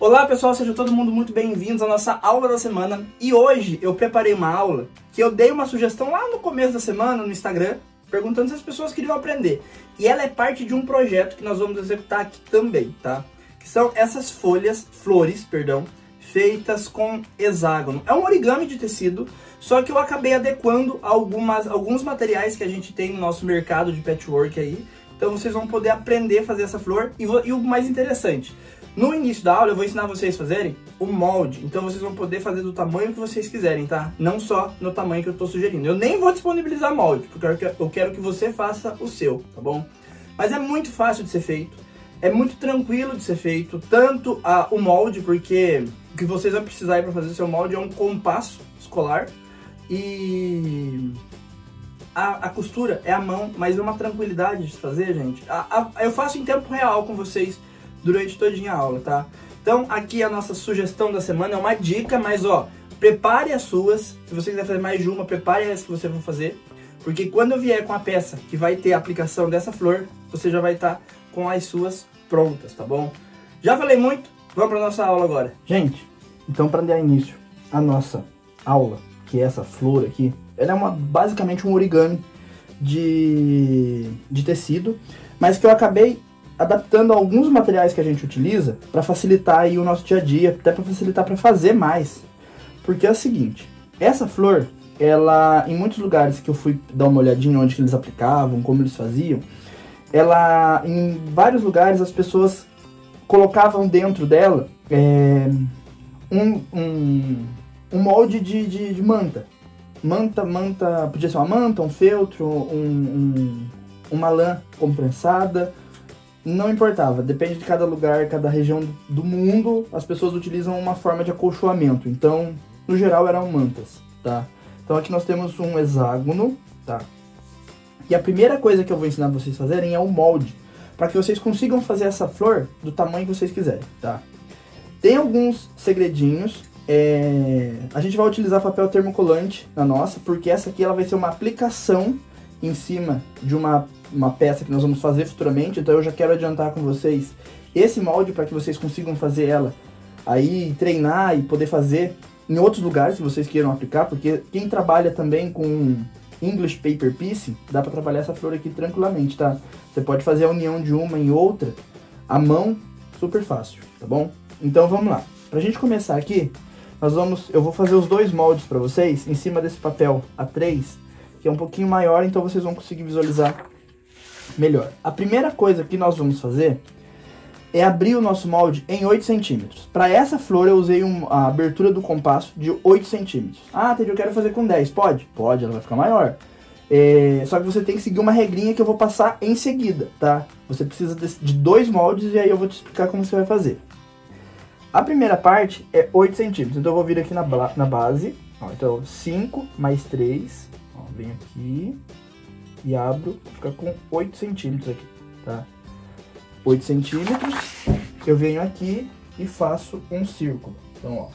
Olá pessoal, sejam todo mundo muito bem-vindos à nossa aula da semana. E hoje eu preparei uma aula que eu dei uma sugestão lá no começo da semana no Instagram, perguntando se as pessoas queriam aprender. E ela é parte de um projeto que nós vamos executar aqui também, tá? Que são essas flores, feitas com hexágono. É um origami de tecido, só que eu acabei adequando alguns materiais que a gente tem no nosso mercado de patchwork aí. Então vocês vão poder aprender a fazer essa flor. E o mais interessante, no início da aula eu vou ensinar vocês a fazerem o molde. Então vocês vão poder fazer do tamanho que vocês quiserem, tá? Não só no tamanho que eu tô sugerindo. Eu nem vou disponibilizar molde, porque eu quero que você faça o seu, tá bom? Mas é muito fácil de ser feito. É muito tranquilo de ser feito. Tanto o molde, porque o que vocês vão precisar para fazer o seu molde é um compasso escolar. E a costura é à mão, mas é uma tranquilidade de fazer, gente. Eu faço em tempo real com vocês durante todinha a aula, tá? Então aqui a nossa sugestão da semana é uma dica, mas ó, prepare as suas. Se você quiser fazer mais de uma, prepare as que você vai fazer, porque quando eu vier com a peça que vai ter a aplicação dessa flor, você já vai estar com as suas prontas, tá bom? Já falei muito, vamos para nossa aula agora. Gente, então para dar início à nossa aula, que é essa flor aqui, ela é basicamente um origami de tecido, mas que eu acabei adaptando alguns materiais que a gente utiliza para facilitar aí o nosso dia a dia, até para facilitar para fazer mais. Porque é o seguinte, essa flor, ela em muitos lugares que eu fui dar uma olhadinha onde que eles aplicavam, como eles faziam, ela em vários lugares as pessoas colocavam dentro dela um molde de manta. Manta, podia ser uma manta, um feltro, uma lã compressada. Não importava, depende de cada lugar, cada região do mundo, as pessoas utilizam uma forma de acolchoamento. Então, no geral, eram mantas, tá? Então aqui nós temos um hexágono, tá? E a primeira coisa que eu vou ensinar vocês a fazerem é o molde, para que vocês consigam fazer essa flor do tamanho que vocês quiserem, tá? Tem alguns segredinhos. A gente vai utilizar papel termocolante na nossa, porque essa aqui ela vai ser uma aplicação em cima de uma peça que nós vamos fazer futuramente. Então eu já quero adiantar com vocês esse molde para que vocês consigam fazer ela aí, treinar e poder fazer em outros lugares se vocês queiram aplicar, porque quem trabalha também com English Paper Piece, dá para trabalhar essa flor aqui tranquilamente, tá? Você pode fazer a união de uma em outra à mão, super fácil, tá bom? Então vamos lá. Pra gente começar aqui, eu vou fazer os dois moldes para vocês em cima desse papel A3, que é um pouquinho maior, então vocês vão conseguir visualizar melhor. A primeira coisa que nós vamos fazer é abrir o nosso molde em 8 centímetros. Para essa flor eu usei a abertura do compasso de 8 centímetros. Ah, Teddy, eu quero fazer com 10. Pode? Pode, ela vai ficar maior. Só que você tem que seguir uma regrinha que eu vou passar em seguida, tá? Você precisa de 2 moldes e aí eu vou te explicar como você vai fazer. A primeira parte é 8 centímetros, então eu vou vir aqui na base. Ó, então 5 mais 3, ó, venho aqui e abro, fica com 8 centímetros aqui, tá? 8 centímetros, eu venho aqui e faço um círculo. Então, ó,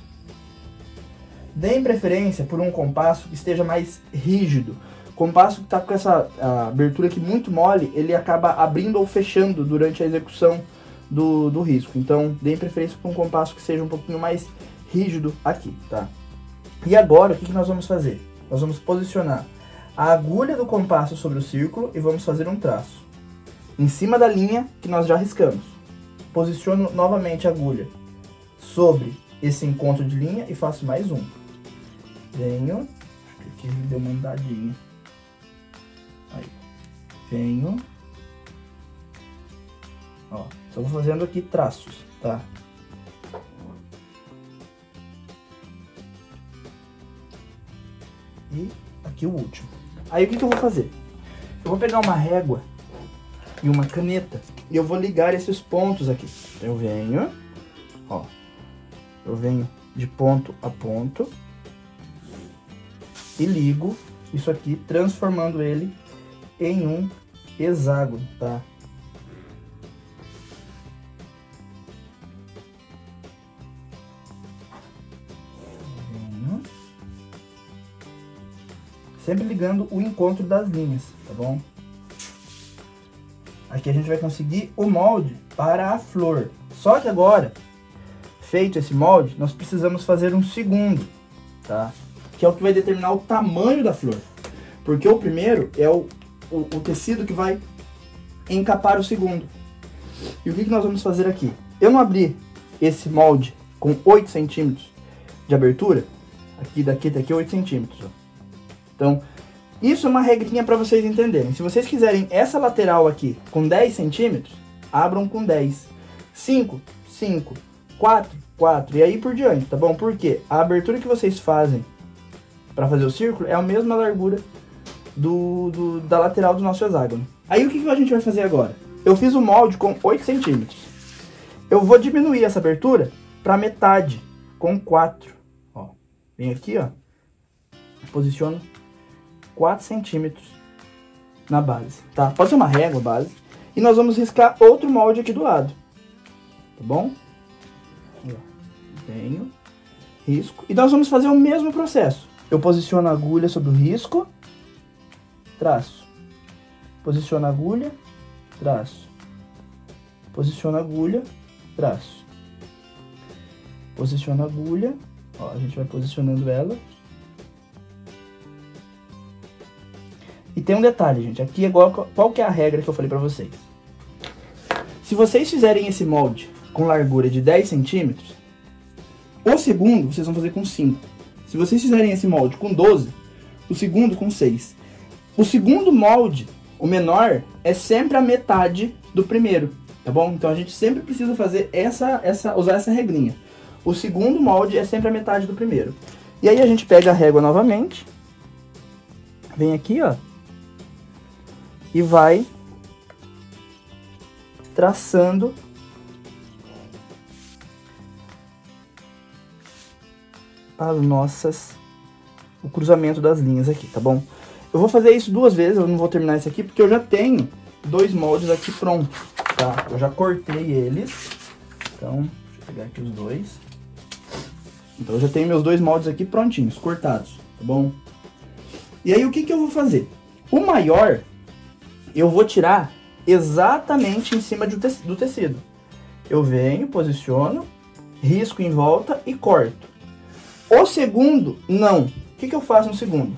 deem preferência por um compasso que esteja mais rígido. O compasso que está com essa abertura aqui muito mole, ele acaba abrindo ou fechando durante a execução do risco. Então, deem preferência por um compasso que seja um pouquinho mais rígido aqui, tá? E agora, o que nós vamos fazer? Nós vamos posicionar a agulha do compasso sobre o círculo e vamos fazer um traço em cima da linha que nós já riscamos. Posiciono novamente a agulha sobre esse encontro de linha e faço mais um. Venho, acho que aqui deu uma andadinha. Aí, venho. Ó, só vou fazendo aqui traços, tá? E aqui o último. Aí o que eu vou fazer? Eu vou pegar uma régua e uma caneta e eu vou ligar esses pontos aqui. Então eu venho, ó, eu venho de ponto a ponto e ligo isso aqui, transformando ele em um hexágono, tá? Venho. Sempre ligando o encontro das linhas, tá bom? Aqui a gente vai conseguir o molde para a flor. Só que agora, feito esse molde, nós precisamos fazer um segundo, tá? Que é o que vai determinar o tamanho da flor. Porque o primeiro é o tecido que vai encapar o segundo. E o que nós vamos fazer aqui? Eu não abri esse molde com 8 centímetros de abertura. Aqui, daqui até aqui, 8 centímetros. Ó. Então, isso é uma regrinha para vocês entenderem. Se vocês quiserem essa lateral aqui com 10 centímetros, abram com 10. 5, 5, 4, 4 e aí por diante, tá bom? Porque a abertura que vocês fazem para fazer o círculo é a mesma largura da lateral do nosso hexágono. Aí o que a gente vai fazer agora? Eu fiz o molde com 8 centímetros. Eu vou diminuir essa abertura para metade, com 4. Ó, vem aqui, ó. Posiciono 4 centímetros na base, tá? Pode ser uma régua base. E nós vamos riscar outro molde aqui do lado, tá bom? Venho, risco. E nós vamos fazer o mesmo processo. Eu posiciono a agulha sobre o risco, traço. Posiciono a agulha, traço. Posiciono a agulha, traço. Posiciono a agulha, ó, a gente vai posicionando ela. E tem um detalhe, gente, aqui é igual, qual que é a regra que eu falei pra vocês? Se vocês fizerem esse molde com largura de 10 centímetros, o segundo vocês vão fazer com 5. Se vocês fizerem esse molde com 12, o segundo com 6. O segundo molde, o menor, é sempre a metade do primeiro, tá bom? Então a gente sempre precisa fazer usar essa regrinha. O segundo molde é sempre a metade do primeiro. E aí a gente pega a régua novamente, vem aqui, ó, e vai traçando o cruzamento das linhas aqui, tá bom? Eu vou fazer isso 2 vezes, eu não vou terminar esse aqui, porque eu já tenho 2 moldes aqui prontos, tá? Eu já cortei eles, então, deixa eu pegar aqui os 2. Então eu já tenho meus 2 moldes aqui prontinhos, cortados, tá bom? E aí o que eu vou fazer? O maior, eu vou tirar exatamente em cima do tecido. Eu venho, posiciono, risco em volta e corto. O segundo, não. O que eu faço no segundo?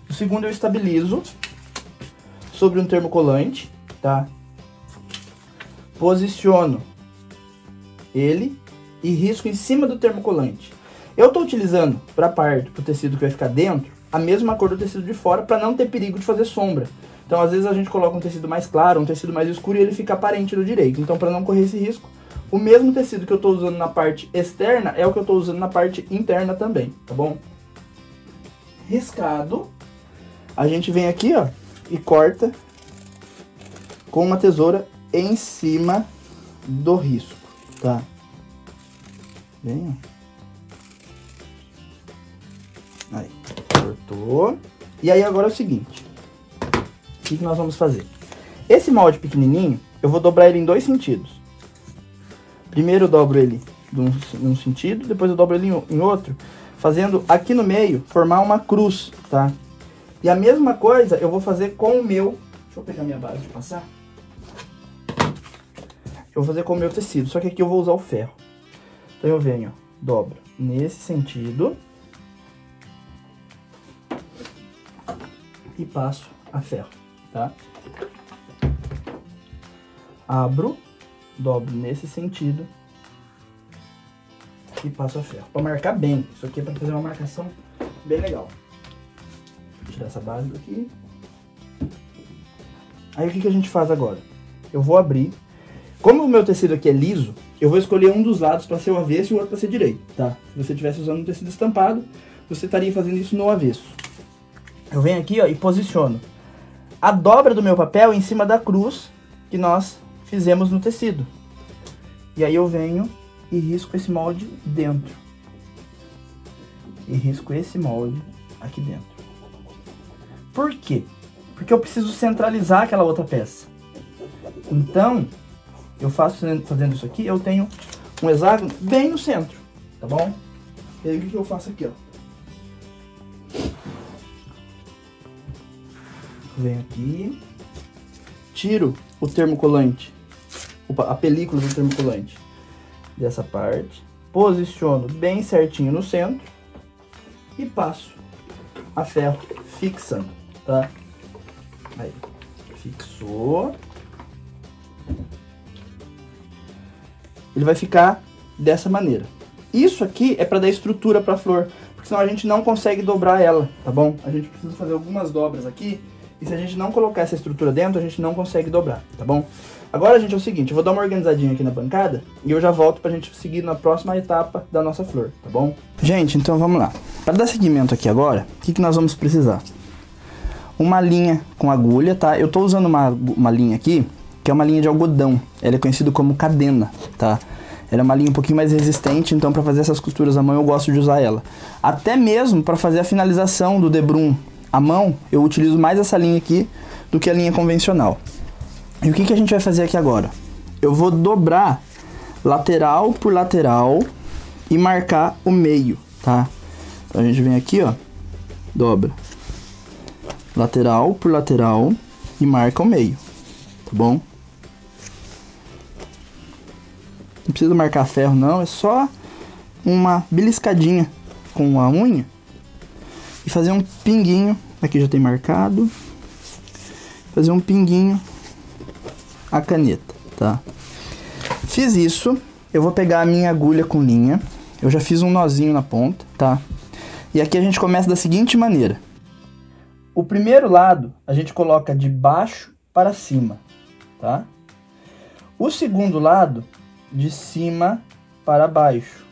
O segundo eu estabilizo sobre um termocolante, tá? Posiciono ele e risco em cima do termocolante. Eu tô utilizando pro tecido que vai ficar dentro, a mesma cor do tecido de fora para não ter perigo de fazer sombra. Então, às vezes a gente coloca um tecido mais claro, um tecido mais escuro e ele fica aparente do direito. Então, para não correr esse risco, o mesmo tecido que eu estou usando na parte externa é o que eu estou usando na parte interna também, tá bom? Riscado, a gente vem aqui, ó, e corta com uma tesoura em cima do risco, tá? Vem, ó. Aí, cortou. E aí agora é o seguinte, o que nós vamos fazer? Esse molde pequenininho, eu vou dobrar ele em 2 sentidos. Primeiro eu dobro ele num sentido, depois eu dobro ele em outro, fazendo aqui no meio, formar uma cruz, tá? E a mesma coisa eu vou fazer com o meu... Deixa eu pegar minha base de passar. Eu vou fazer com o meu tecido, só que aqui eu vou usar o ferro. Então eu venho, ó, dobro nesse sentido e passo a ferro, tá? Abro, dobro nesse sentido e passo a ferro. Para marcar bem, isso aqui é para fazer uma marcação bem legal. Vou tirar essa base daqui. Aí o que a gente faz agora? Eu vou abrir. Como o meu tecido aqui é liso, eu vou escolher um dos lados para ser o avesso e o outro para ser direito, tá? Se você estivesse usando um tecido estampado, você estaria fazendo isso no avesso. Eu venho aqui, ó, e posiciono a dobra do meu papel em cima da cruz que nós fizemos no tecido. E aí eu venho e risco esse molde dentro. E risco esse molde aqui dentro. Por quê? Porque eu preciso centralizar aquela outra peça. Então, eu fazendo isso aqui, eu tenho um hexágono bem no centro, tá bom? E aí o que eu faço aqui, ó? Venho aqui, tiro o termocolante, a película do termocolante dessa parte, posiciono bem certinho no centro e passo a ferro fixando, tá? Aí, fixou. Ele vai ficar dessa maneira. Isso aqui é para dar estrutura para a flor, porque senão a gente não consegue dobrar ela, tá bom? A gente precisa fazer algumas dobras aqui, e se a gente não colocar essa estrutura dentro, a gente não consegue dobrar, tá bom? Agora, gente, é o seguinte, eu vou dar uma organizadinha aqui na bancada, e eu já volto pra gente seguir na próxima etapa da nossa flor, tá bom? Gente, então vamos lá. Para dar seguimento aqui agora, o que nós vamos precisar? Uma linha com agulha, tá? Eu tô usando uma linha aqui, que é uma linha de algodão. Ela é conhecida como cadena, tá? Ela é uma linha um pouquinho mais resistente, então para fazer essas costuras à mão eu gosto de usar ela. Até mesmo para fazer a finalização do debrum à mão, eu utilizo mais essa linha aqui do que a linha convencional. E o que a gente vai fazer aqui agora? Eu vou dobrar lateral por lateral e marcar o meio, tá? Então a gente vem aqui, ó, dobra lateral por lateral e marca o meio, tá bom? Não precisa marcar ferro não, é só uma beliscadinha com a unha e fazer um pinguinho, aqui já tem marcado, fazer um pinguinho a caneta, tá? Fiz isso, eu vou pegar a minha agulha com linha, eu já fiz um nozinho na ponta, tá? E aqui a gente começa da seguinte maneira. O primeiro lado a gente coloca de baixo para cima, tá? O segundo lado de cima para baixo,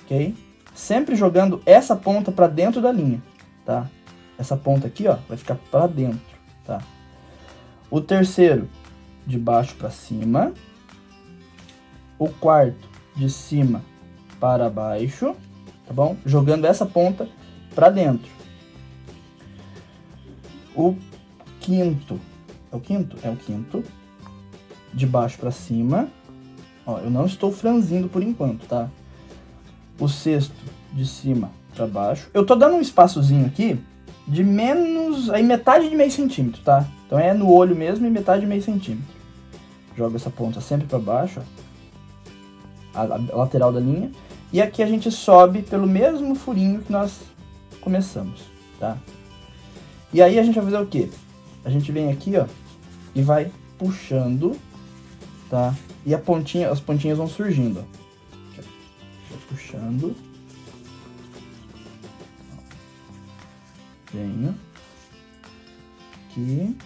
ok? Sempre jogando essa ponta para dentro da linha, tá? Essa ponta aqui, ó, vai ficar para dentro, tá? O terceiro de baixo para cima, o quarto de cima para baixo, tá bom? Jogando essa ponta para dentro. O quinto, é o quinto? É o quinto, de baixo para cima. Ó, eu não estou franzindo por enquanto, tá? O sexto de cima para baixo. Eu tô dando um espaçozinho aqui de menos, aí metade de meio centímetro, tá? Então é no olho mesmo e metade de meio centímetro. Jogo essa ponta sempre para baixo, ó, a lateral da linha. E aqui a gente sobe pelo mesmo furinho que nós começamos, tá? E aí a gente vai fazer o quê? A gente vem aqui, ó, e vai puxando, tá? E a pontinha, as pontinhas vão surgindo, ó. Vai puxando. Venho. Aqui.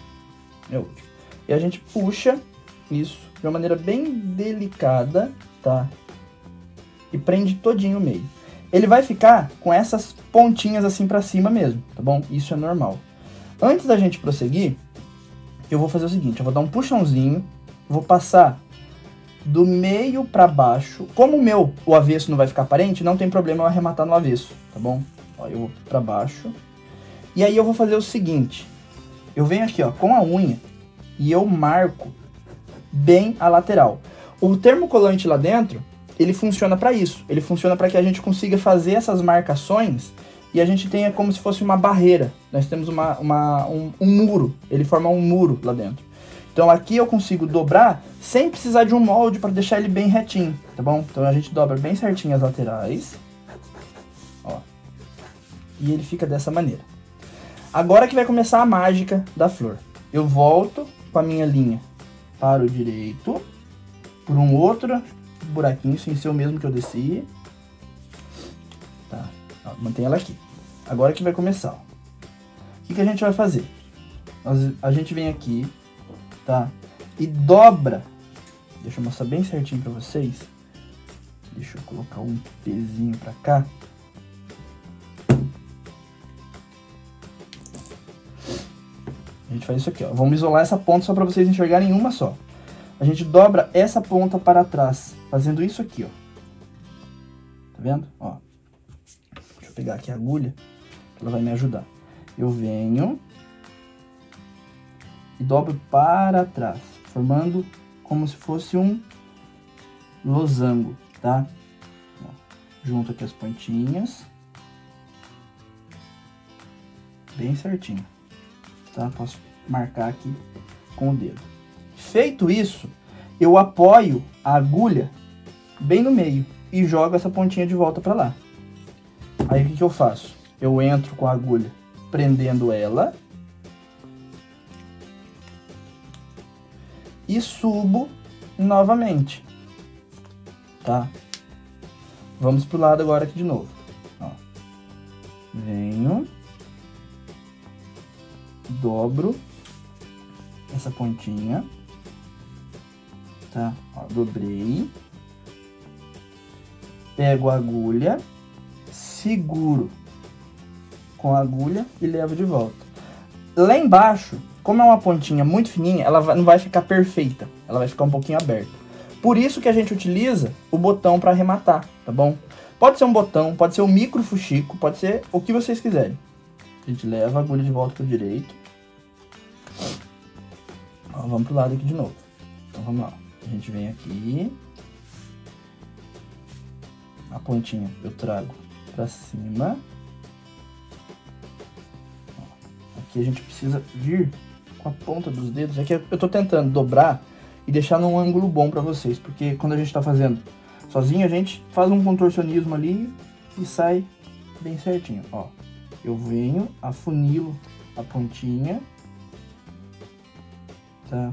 É o último. E a gente puxa isso de uma maneira bem delicada, tá? E prende todinho o meio. Ele vai ficar com essas pontinhas assim pra cima mesmo, tá bom? Isso é normal. Antes da gente prosseguir, eu vou fazer o seguinte, eu vou dar um puxãozinho, vou passar do meio pra baixo. Como o avesso não vai ficar aparente, não tem problema eu arrematar no avesso, tá bom? Ó, eu vou pra baixo. E aí eu vou fazer o seguinte, eu venho aqui, ó, com a unha e eu marco bem a lateral. O termocolante lá dentro, ele funciona para isso. Ele funciona para que a gente consiga fazer essas marcações e a gente tenha como se fosse uma barreira. Nós temos um muro, ele forma um muro lá dentro. Então aqui eu consigo dobrar sem precisar de um molde para deixar ele bem retinho, tá bom? Então a gente dobra bem certinho as laterais, ó, e ele fica dessa maneira. Agora que vai começar a mágica da flor. Eu volto com a minha linha para o direito, por um outro buraquinho, sem ser o mesmo que eu desci. Tá, ó, mantém ela aqui. Agora que vai começar, ó. O que a gente vai fazer? A gente vem aqui, tá? E dobra. Deixa eu mostrar bem certinho pra vocês. Deixa eu colocar um pezinho pra cá. A gente faz isso aqui, ó. Vamos isolar essa ponta só pra vocês enxergarem uma só. A gente dobra essa ponta para trás, fazendo isso aqui, ó. Tá vendo? Ó. Deixa eu pegar aqui a agulha, que ela vai me ajudar. Eu venho e dobro para trás, formando como se fosse um losango, tá? Ó. Junto aqui as pontinhas. Bem certinho. Tá? Posso marcar aqui com o dedo. Feito isso, eu apoio a agulha bem no meio, e jogo essa pontinha de volta pra lá. Aí o que eu faço? Eu entro com a agulha prendendo ela e subo novamente, tá? Vamos pro lado agora aqui de novo. Ó. Venho, dobro essa pontinha, tá? Ó, dobrei, pego a agulha, seguro com a agulha e levo de volta. Lá embaixo, como é uma pontinha muito fininha, ela não vai ficar perfeita, ela vai ficar um pouquinho aberta. Por isso que a gente utiliza o botão para arrematar, tá bom? Pode ser um botão, pode ser um micro fuxico, pode ser o que vocês quiserem. A gente leva a agulha de volta pro direito. Ó, vamos pro lado aqui de novo. Então vamos lá. A gente vem aqui. A pontinha eu trago pra cima. Ó, aqui a gente precisa vir com a ponta dos dedos. Aqui eu tô tentando dobrar e deixar num ângulo bom pra vocês, porque quando a gente tá fazendo sozinho, a gente faz um contorcionismo ali e sai bem certinho. Ó, eu venho, afunilo a pontinha, tá?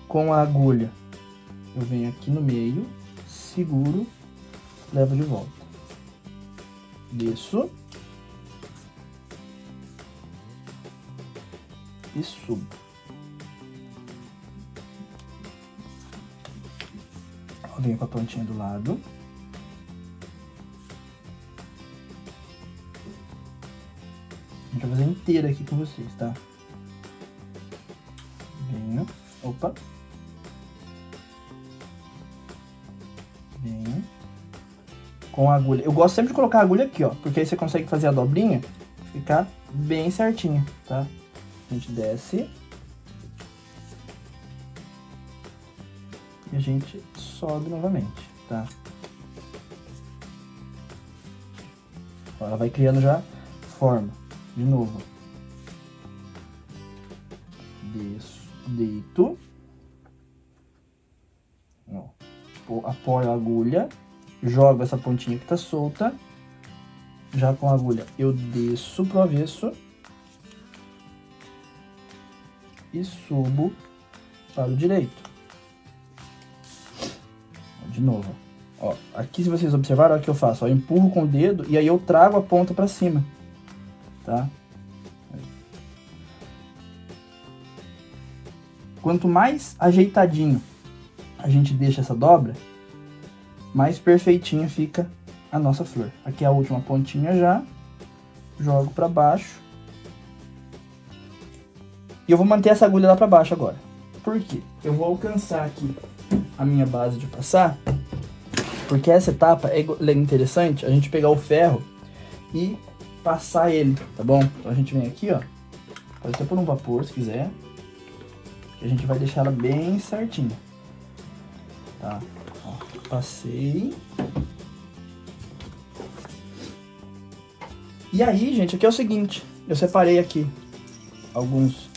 Com a agulha, eu venho aqui no meio, seguro, levo de volta. Desço e subo. Eu venho com a pontinha do lado. A gente vai fazer inteira aqui com vocês, tá? Venho. Opa. Venho. Com a agulha. Eu gosto sempre de colocar a agulha aqui, ó. Porque aí você consegue fazer a dobrinha ficar bem certinha, tá? A gente desce. E a gente sobe novamente, tá? Ó, ela vai criando já forma. De novo. Desço, deito. Ó, apoio a agulha. Jogo essa pontinha que tá solta. Já com a agulha eu desço pro avesso. E subo para o direito. De novo, ó, aqui se vocês observaram, olha o que eu faço, ó, eu empurro com o dedo e aí eu trago a ponta pra cima, tá? Quanto mais ajeitadinho a gente deixa essa dobra, mais perfeitinha fica a nossa flor. Aqui é a última pontinha já, jogo pra baixo. E eu vou manter essa agulha lá pra baixo agora. Por quê? Eu vou alcançar aqui a minha base de passar, porque essa etapa é interessante a gente pegar o ferro e passar ele, tá bom? Então a gente vem aqui, ó, pode até pôr um vapor se quiser, que a gente vai deixar ela bem certinha, tá? Ó, passei. E aí, gente, aqui é o seguinte, eu separei aqui alguns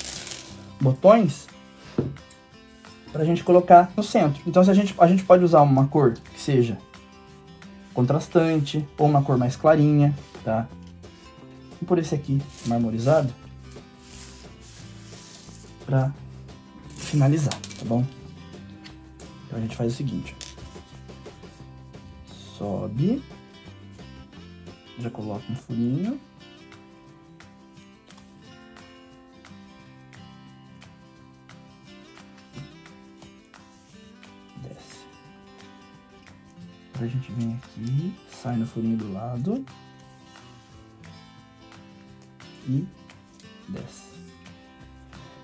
botões pra gente colocar no centro. Então a gente pode usar uma cor que seja contrastante ou uma cor mais clarinha, tá? E por esse aqui, marmorizado, pra finalizar, tá bom? Então a gente faz o seguinte, sobe, já coloca um furinho. A gente vem aqui, sai no furinho do lado e desce.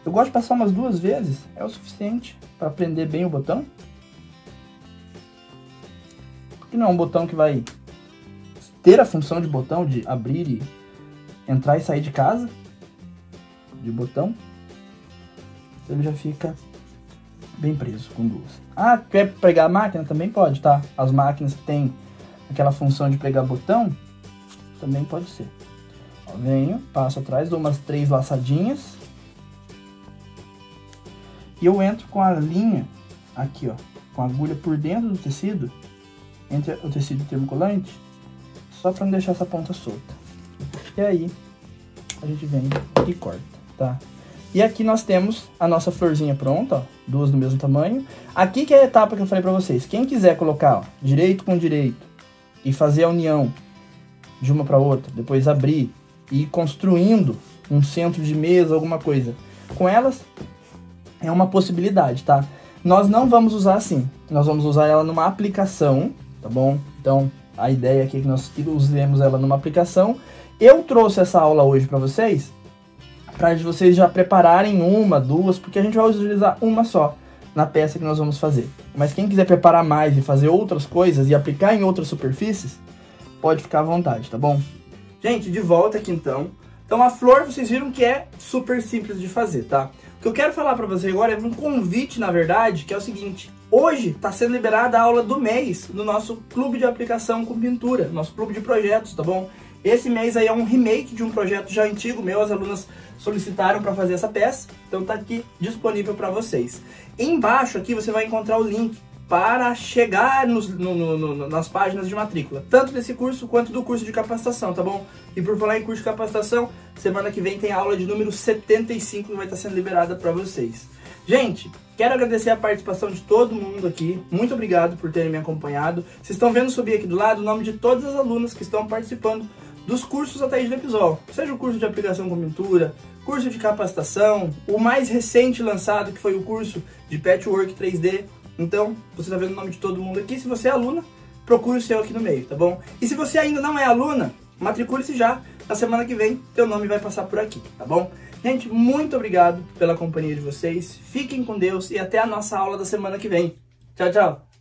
Eu gosto de passar umas 2 vezes, é o suficiente para prender bem o botão. Porque não é um botão que vai ter a função de botão de abrir e entrar e sair de casa, de botão. Então ele já fica bem preso com 2. Ah, quer pregar a máquina? Também pode, tá? As máquinas que tem aquela função de pregar botão, também pode ser. Ó, venho, passo atrás, dou umas 3 laçadinhas. E eu entro com a linha aqui, ó, com a agulha por dentro do tecido entre o tecido termocolante, só para não deixar essa ponta solta. E aí, a gente vem e corta, tá? E aqui nós temos a nossa florzinha pronta, ó, duas do mesmo tamanho. Aqui que é a etapa que eu falei pra vocês. Quem quiser colocar, ó, direito com direito e fazer a união de uma pra outra, depois abrir e ir construindo um centro de mesa, alguma coisa com elas, é uma possibilidade, tá? Nós não vamos usar assim, nós vamos usar ela numa aplicação, tá bom? Então, a ideia aqui é que nós usemos ela numa aplicação. Eu trouxe essa aula hoje pra vocês, para vocês já prepararem uma, duas, porque a gente vai utilizar uma só na peça que nós vamos fazer. Mas quem quiser preparar mais e fazer outras coisas e aplicar em outras superfícies, pode ficar à vontade, tá bom? Gente, de volta aqui então. Então a flor, vocês viram que é super simples de fazer, tá? O que eu quero falar para vocês agora é um convite, na verdade, que é o seguinte. Hoje está sendo liberada a aula do mês no nosso clube de aplicação com pintura, nosso clube de projetos, tá bom? Esse mês aí é um remake de um projeto já antigo meu, as alunas solicitaram para fazer essa peça, então tá aqui disponível para vocês. Embaixo aqui você vai encontrar o link para chegar nas páginas de matrícula, tanto desse curso quanto do curso de capacitação, tá bom? E por falar em curso de capacitação, semana que vem tem a aula de número 75 que vai estar sendo liberada para vocês. Gente, quero agradecer a participação de todo mundo aqui, muito obrigado por terem me acompanhado. Vocês estão vendo subir aqui do lado o nome de todas as alunas que estão participando dos cursos Ataíde do Episol, seja o curso de aplicação com pintura, curso de capacitação, o mais recente lançado que foi o curso de Patchwork 3D. Então, você está vendo o nome de todo mundo aqui. Se você é aluna, procure o seu aqui no meio, tá bom? E se você ainda não é aluna, matricule-se já. Na semana que vem, teu nome vai passar por aqui, tá bom? Gente, muito obrigado pela companhia de vocês. Fiquem com Deus e até a nossa aula da semana que vem. Tchau, tchau!